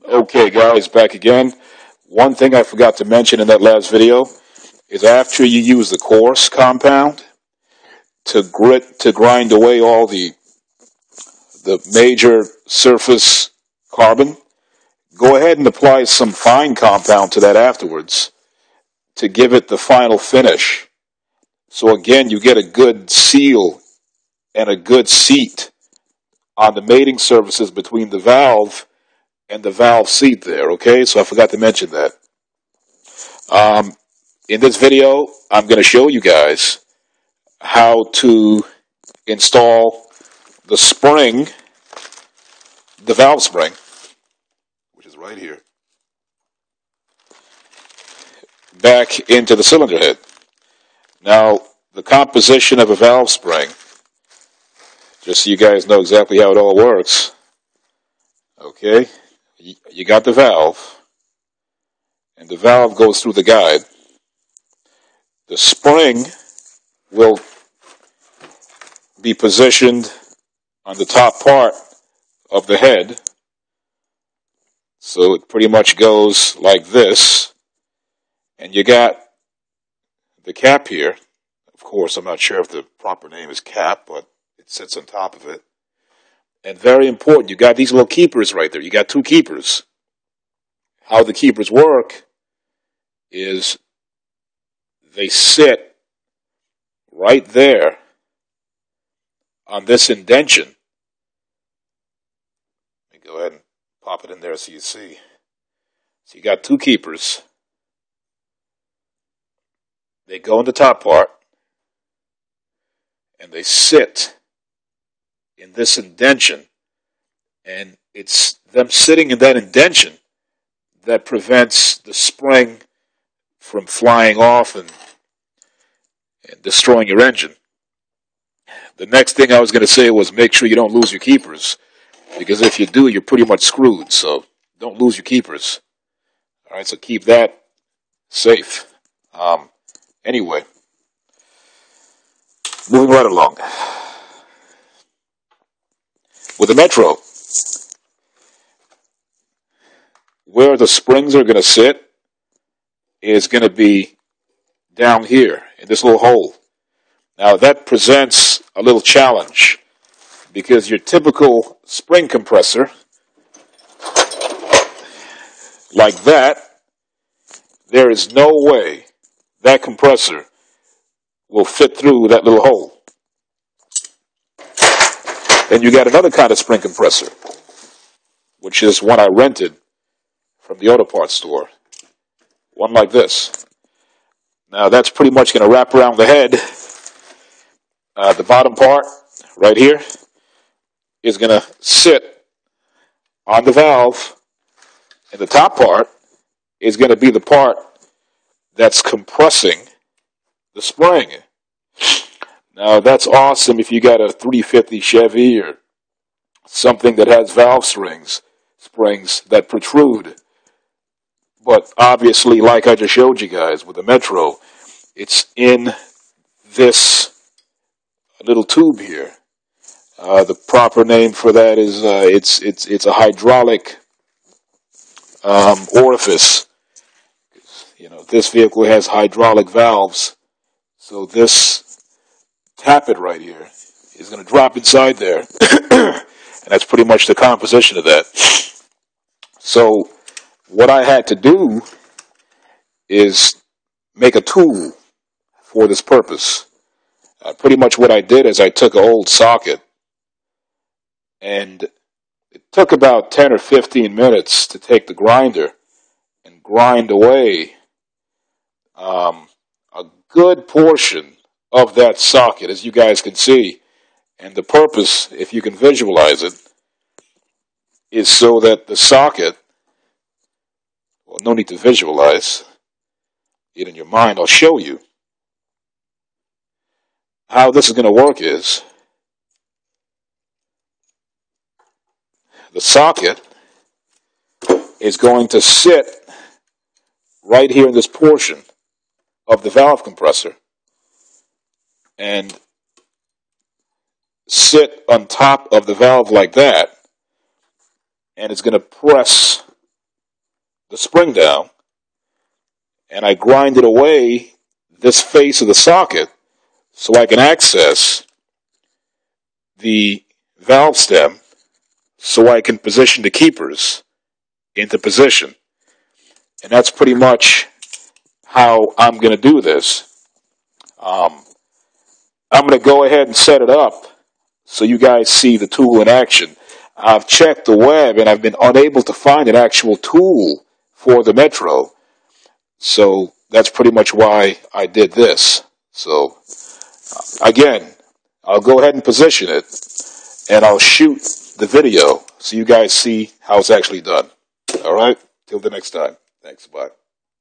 Okay, guys, back again. One thing I forgot to mention in that last video is after you use the coarse compound to grind away all the major surface carbon, go ahead and apply some fine compound to that afterwards to give it the final finish. So again, you get a good seal and a good seat on the mating surfaces between the valve and the valve seat there, okay? So I forgot to mention that. In this video, I'm going to show you guys how to install the spring, the valve spring, which is right here, back into the cylinder head. Now, the composition of a valve spring, just so you guys know exactly how it all works, okay? You got the valve, and the valve goes through the guide. The spring will be positioned on the top part of the head, so it pretty much goes like this, and you got the cap here. Of course, I'm not sure if the proper name is cap, but it sits on top of it. And very important, you got these little keepers right there. You got two keepers. How the keepers work is they sit right there on this indention. Let me go ahead and pop it in there so you see. So you got two keepers. They go in the top part, and they sit in this indention, and it's them sitting in that indention that prevents the spring from flying off and destroying your engine. The next thing I was going to say was make sure you don't lose your keepers, because if you do, you're pretty much screwed, so don't lose your keepers. Alright, so keep that safe. Anyway, moving right along. With the Metro, where the springs are going to sit is going to be down here in this little hole. Now that presents a little challenge because your typical spring compressor, like that, there is no way that compressor will fit through that little hole. Then you got another kind of spring compressor, which is one I rented from the auto parts store. One like this. Now that's pretty much going to wrap around the head. The bottom part, right here, is going to sit on the valve, and the top part is going to be the part that's compressing the spring. Now that's awesome if you got a 350 Chevy or something that has valve springs that protrude. But obviously, like I just showed you guys with the Metro, it's in this little tube here. The proper name for that is it's a hydraulic orifice. You know, this vehicle has hydraulic valves, so this tappet right here is going to drop inside there, and that's pretty much the composition of that. So what I had to do is make a tool for this purpose. Pretty much what I did is I took an old socket, and it took about 10 or 15 minutes to take the grinder and grind away a good portion of that socket, as you guys can see. And the purpose, if you can visualize it, is so that the socket, well, no need to visualize it in your mind. I'll show you how this is going to work. Is the socket is going to sit right here in this portion of the valve compressor and sit on top of the valve like that, and it's going to press the spring down and I grinded away this face of the socket so I can access the valve stem so I can position the keepers into position. And that's pretty much how I'm going to do this. I'm going to go ahead and set it up so you guys see the tool in action. I've checked the web and I've been unable to find an actual tool for the Metro. So that's pretty much why I did this. So again, I'll go ahead and position it and I'll shoot the video so you guys see how it's actually done. All right? Till the next time. Thanks. Bye.